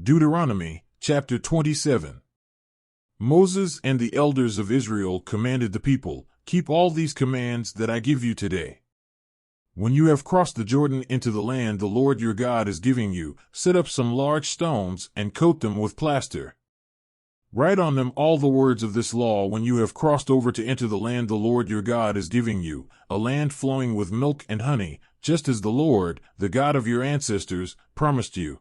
Deuteronomy, chapter 27. Moses and the elders of Israel commanded the people, "Keep all these commands that I give you today. When you have crossed the Jordan into the land the Lord your God is giving you, set up some large stones and coat them with plaster. Write on them all the words of this law when you have crossed over to enter the land the Lord your God is giving you, a land flowing with milk and honey, just as the Lord, the God of your ancestors, promised you.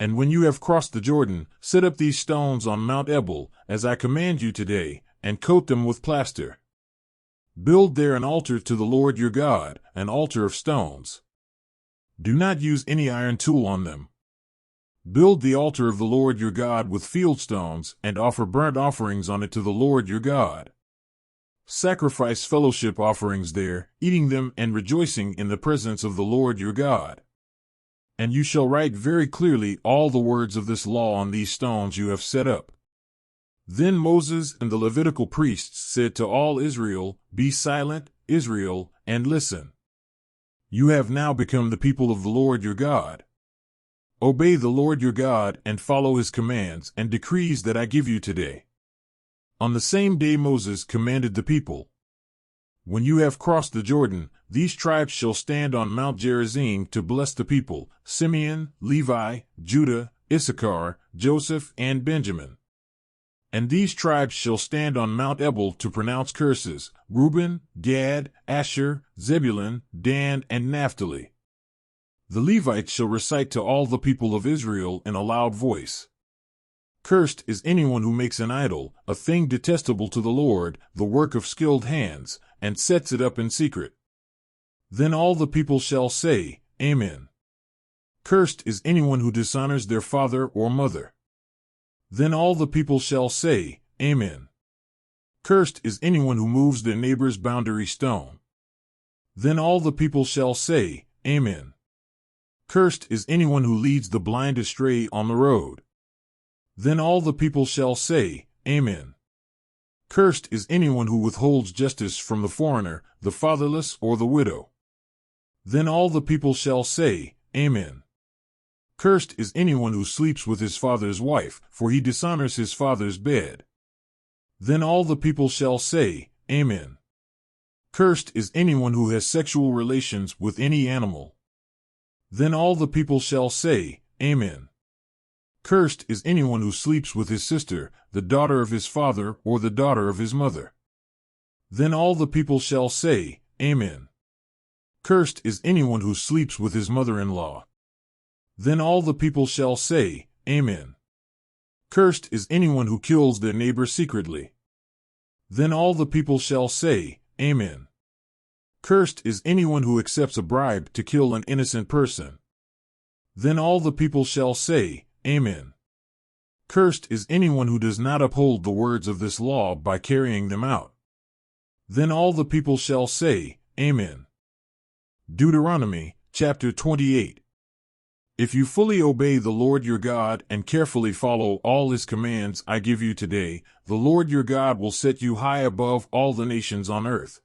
And when you have crossed the Jordan, set up these stones on Mount Ebal, as I command you today, and coat them with plaster. Build there an altar to the Lord your God, an altar of stones. Do not use any iron tool on them. Build the altar of the Lord your God with field stones, and offer burnt offerings on it to the Lord your God. Sacrifice fellowship offerings there, eating them and rejoicing in the presence of the Lord your God. And you shall write very clearly all the words of this law on these stones you have set up." Then Moses and the Levitical priests said to all Israel, "Be silent, Israel, and listen. You have now become the people of the Lord your God. Obey the Lord your God and follow his commands and decrees that I give you today." On the same day Moses commanded the people, "When you have crossed the Jordan, these tribes shall stand on Mount Gerizim to bless the people: Simeon, Levi, Judah, Issachar, Joseph, and Benjamin. And these tribes shall stand on Mount Ebal to pronounce curses: Reuben, Gad, Asher, Zebulun, Dan, and Naphtali. The Levites shall recite to all the people of Israel in a loud voice: Cursed is anyone who makes an idol, a thing detestable to the Lord, the work of skilled hands, and sets it up in secret." Then all the people shall say, "Amen." Cursed is anyone who dishonors their father or mother. Then all the people shall say, "Amen." Cursed is anyone who moves their neighbor's boundary stone. Then all the people shall say, "Amen." Cursed is anyone who leads the blind astray on the road. Then all the people shall say, "Amen." Cursed is anyone who withholds justice from the foreigner, the fatherless, or the widow. Then all the people shall say, "Amen." Cursed is anyone who sleeps with his father's wife, for he dishonors his father's bed. Then all the people shall say, "Amen." Cursed is anyone who has sexual relations with any animal. Then all the people shall say, "Amen." Cursed is anyone who sleeps with his sister, the daughter of his father or the daughter of his mother. Then all the people shall say, "Amen." Cursed is anyone who sleeps with his mother-in-law. Then all the people shall say, "Amen." Cursed is anyone who kills their neighbor secretly. Then all the people shall say, "Amen." Cursed is anyone who accepts a bribe to kill an innocent person. Then all the people shall say, "Amen." Cursed is anyone who does not uphold the words of this law by carrying them out. Then all the people shall say, "Amen." Deuteronomy, chapter 28. If you fully obey the Lord your God and carefully follow all his commands I give you today, the Lord your God will set you high above all the nations on earth.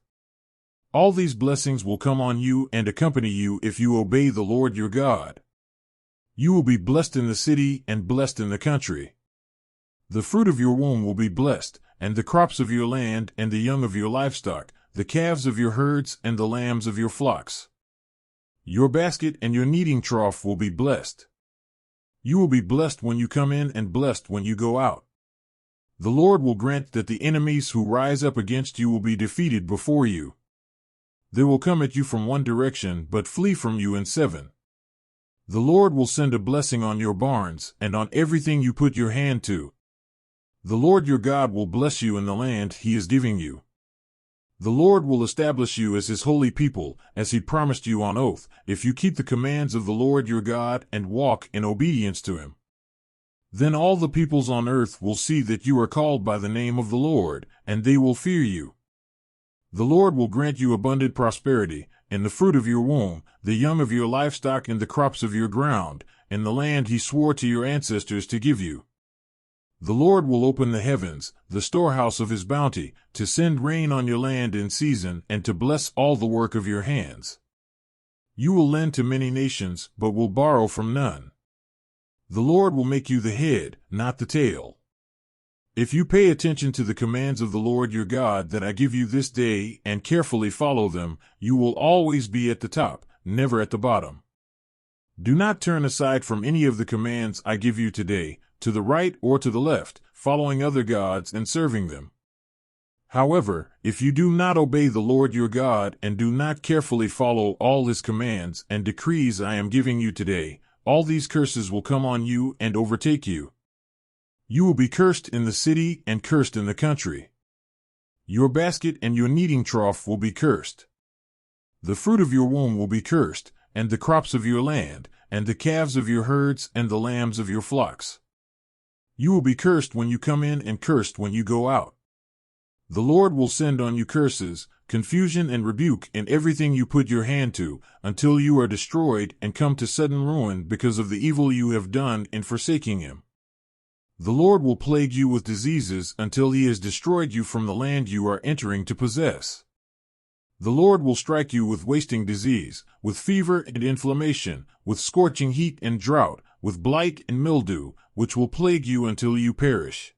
All these blessings will come on you and accompany you if you obey the Lord your God. You will be blessed in the city and blessed in the country. The fruit of your womb will be blessed, and the crops of your land and the young of your livestock, the calves of your herds and the lambs of your flocks. Your basket and your kneading trough will be blessed. You will be blessed when you come in and blessed when you go out. The Lord will grant that the enemies who rise up against you will be defeated before you. They will come at you from one direction but flee from you in seven. The Lord will send a blessing on your barns and on everything you put your hand to. The Lord your God will bless you in the land he is giving you. The Lord will establish you as his holy people, as he promised you on oath, if you keep the commands of the Lord your God and walk in obedience to him. Then all the peoples on earth will see that you are called by the name of the Lord, and they will fear you. The Lord will grant you abundant prosperity, in the fruit of your womb, the young of your livestock and the crops of your ground, in the land he swore to your ancestors to give you. The Lord will open the heavens, the storehouse of his bounty, to send rain on your land in season and to bless all the work of your hands. You will lend to many nations, but will borrow from none. The Lord will make you the head, not the tail. If you pay attention to the commands of the Lord your God that I give you this day and carefully follow them, you will always be at the top, never at the bottom. Do not turn aside from any of the commands I give you today, to the right or to the left, following other gods and serving them. However, if you do not obey the Lord your God and do not carefully follow all his commands and decrees I am giving you today, all these curses will come on you and overtake you. You will be cursed in the city and cursed in the country. Your basket and your kneading trough will be cursed. The fruit of your womb will be cursed, and the crops of your land, and the calves of your herds and the lambs of your flocks. You will be cursed when you come in and cursed when you go out. The Lord will send on you curses, confusion and rebuke in everything you put your hand to, until you are destroyed and come to sudden ruin because of the evil you have done in forsaking him. The Lord will plague you with diseases until he has destroyed you from the land you are entering to possess. The Lord will strike you with wasting disease, with fever and inflammation, with scorching heat and drought, with blight and mildew, which will plague you until you perish.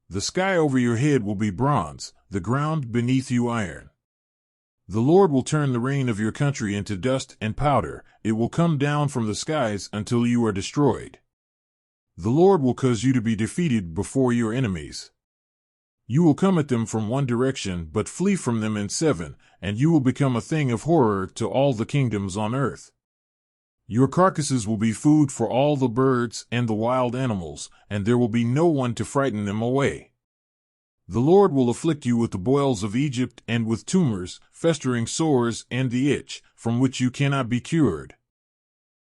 The sky over your head will be bronze, the ground beneath you iron. The Lord will turn the rain of your country into dust and powder. It will come down from the skies until you are destroyed. The Lord will cause you to be defeated before your enemies. You will come at them from one direction, but flee from them in seven, and you will become a thing of horror to all the kingdoms on earth. Your carcasses will be food for all the birds and the wild animals, and there will be no one to frighten them away. The Lord will afflict you with the boils of Egypt and with tumors, festering sores, and the itch, from which you cannot be cured.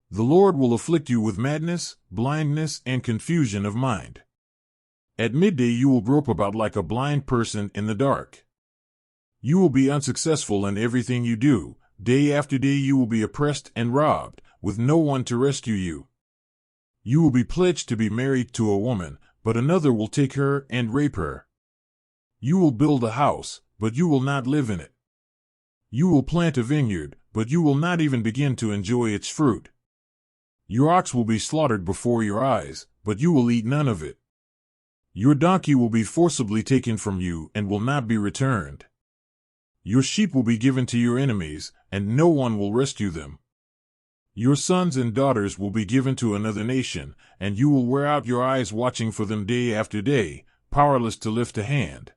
The Lord will afflict you with madness, blindness, and confusion of mind. At midday you will grope about like a blind person in the dark. You will be unsuccessful in everything you do. Day after day you will be oppressed and robbed, with no one to rescue you. You will be pledged to be married to a woman, but another will take her and rape her. You will build a house, but you will not live in it. You will plant a vineyard, but you will not even begin to enjoy its fruit. Your ox will be slaughtered before your eyes, but you will eat none of it. Your donkey will be forcibly taken from you and will not be returned. Your sheep will be given to your enemies, and no one will rescue them. Your sons and daughters will be given to another nation, and you will wear out your eyes watching for them day after day, powerless to lift a hand.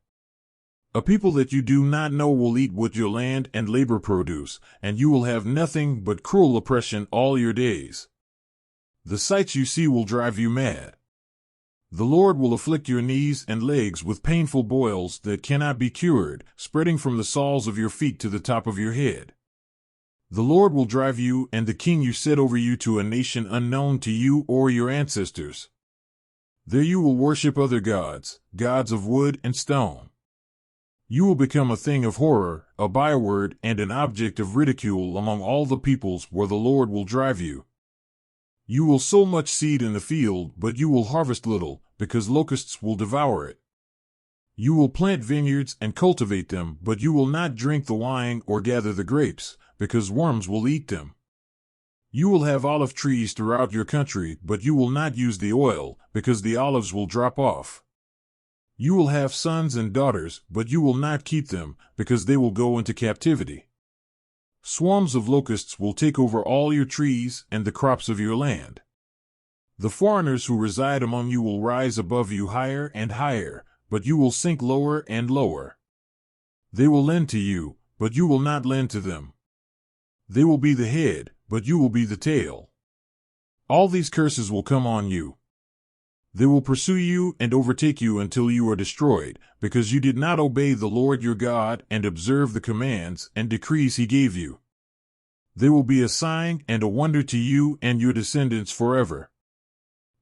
A people that you do not know will eat what your land and labor produce, and you will have nothing but cruel oppression all your days. The sights you see will drive you mad. The Lord will afflict your knees and legs with painful boils that cannot be cured, spreading from the soles of your feet to the top of your head. The Lord will drive you and the king you set over you to a nation unknown to you or your ancestors. There you will worship other gods, gods of wood and stone. You will become a thing of horror, a byword, and an object of ridicule among all the peoples where the Lord will drive you. You will sow much seed in the field, but you will harvest little, because locusts will devour it. You will plant vineyards and cultivate them, but you will not drink the wine or gather the grapes, because worms will eat them. You will have olive trees throughout your country, but you will not use the oil, because the olives will drop off. You will have sons and daughters, but you will not keep them, because they will go into captivity. Swarms of locusts will take over all your trees and the crops of your land. The foreigners who reside among you will rise above you higher and higher, but you will sink lower and lower. They will lend to you, but you will not lend to them. They will be the head, but you will be the tail. All these curses will come on you. They will pursue you and overtake you until you are destroyed, because you did not obey the Lord your God and observe the commands and decrees he gave you. They will be a sign and a wonder to you and your descendants forever.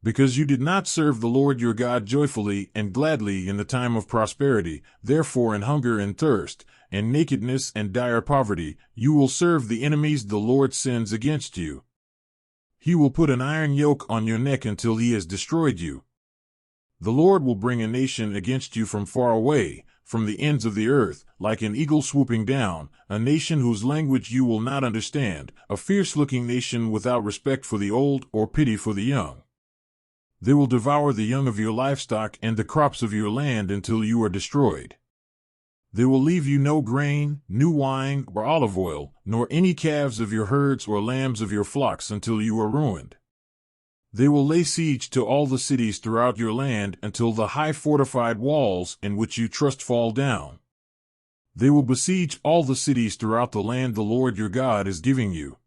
Because you did not serve the Lord your God joyfully and gladly in the time of prosperity, therefore in hunger and thirst, and nakedness and dire poverty, you will serve the enemies the Lord sends against you. He will put an iron yoke on your neck until he has destroyed you. The Lord will bring a nation against you from far away, from the ends of the earth, like an eagle swooping down, a nation whose language you will not understand, a fierce-looking nation without respect for the old or pity for the young. They will devour the young of your livestock and the crops of your land until you are destroyed. They will leave you no grain, new wine, or olive oil, nor any calves of your herds or lambs of your flocks until you are ruined. They will lay siege to all the cities throughout your land until the high fortified walls in which you trust fall down. They will besiege all the cities throughout the land the Lord your God is giving you.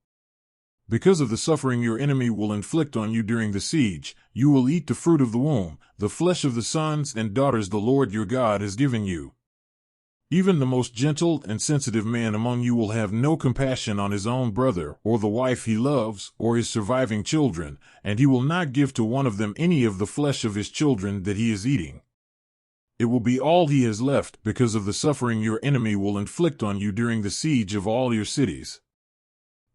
Because of the suffering your enemy will inflict on you during the siege, you will eat the fruit of the womb, the flesh of the sons and daughters the Lord your God has given you. Even the most gentle and sensitive man among you will have no compassion on his own brother, or the wife he loves, or his surviving children, and he will not give to one of them any of the flesh of his children that he is eating. It will be all he has left because of the suffering your enemy will inflict on you during the siege of all your cities.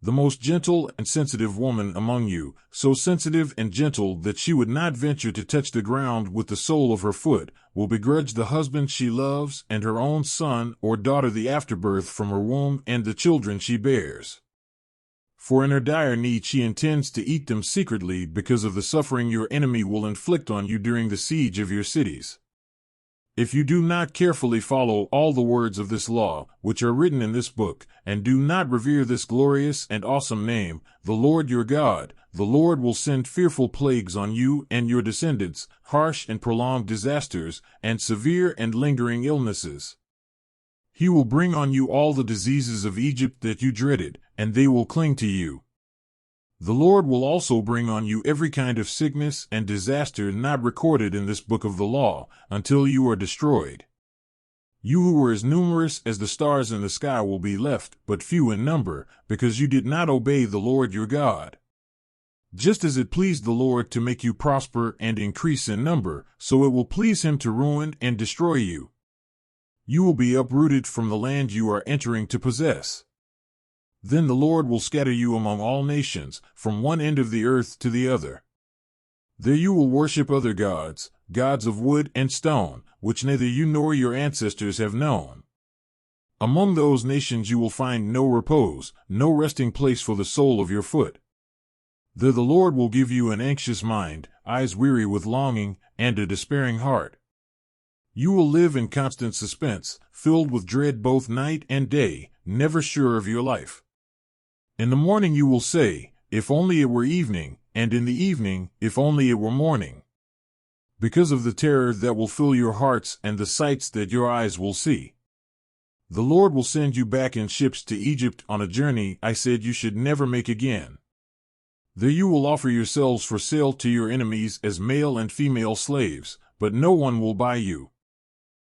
The most gentle and sensitive woman among you, so sensitive and gentle that she would not venture to touch the ground with the sole of her foot, will begrudge the husband she loves and her own son or daughter the afterbirth from her womb and the children she bears. For in her dire need she intends to eat them secretly because of the suffering your enemy will inflict on you during the siege of your cities. If you do not carefully follow all the words of this law, which are written in this book, and do not revere this glorious and awesome name, the Lord your God, the Lord will send fearful plagues on you and your descendants, harsh and prolonged disasters, and severe and lingering illnesses. He will bring on you all the diseases of Egypt that you dreaded, and they will cling to you. The Lord will also bring on you every kind of sickness and disaster not recorded in this book of the law, until you are destroyed. You who were as numerous as the stars in the sky will be left but few in number, because you did not obey the Lord your God. Just as it pleased the Lord to make you prosper and increase in number, so it will please him to ruin and destroy you. You will be uprooted from the land you are entering to possess. Then the Lord will scatter you among all nations, from one end of the earth to the other. There you will worship other gods, gods of wood and stone, which neither you nor your ancestors have known. Among those nations you will find no repose, no resting place for the sole of your foot. There the Lord will give you an anxious mind, eyes weary with longing, and a despairing heart. You will live in constant suspense, filled with dread both night and day, never sure of your life. In the morning you will say, if only it were evening, and in the evening, if only it were morning. Because of the terror that will fill your hearts and the sights that your eyes will see. The Lord will send you back in ships to Egypt on a journey I said you should never make again. There you will offer yourselves for sale to your enemies as male and female slaves, but no one will buy you.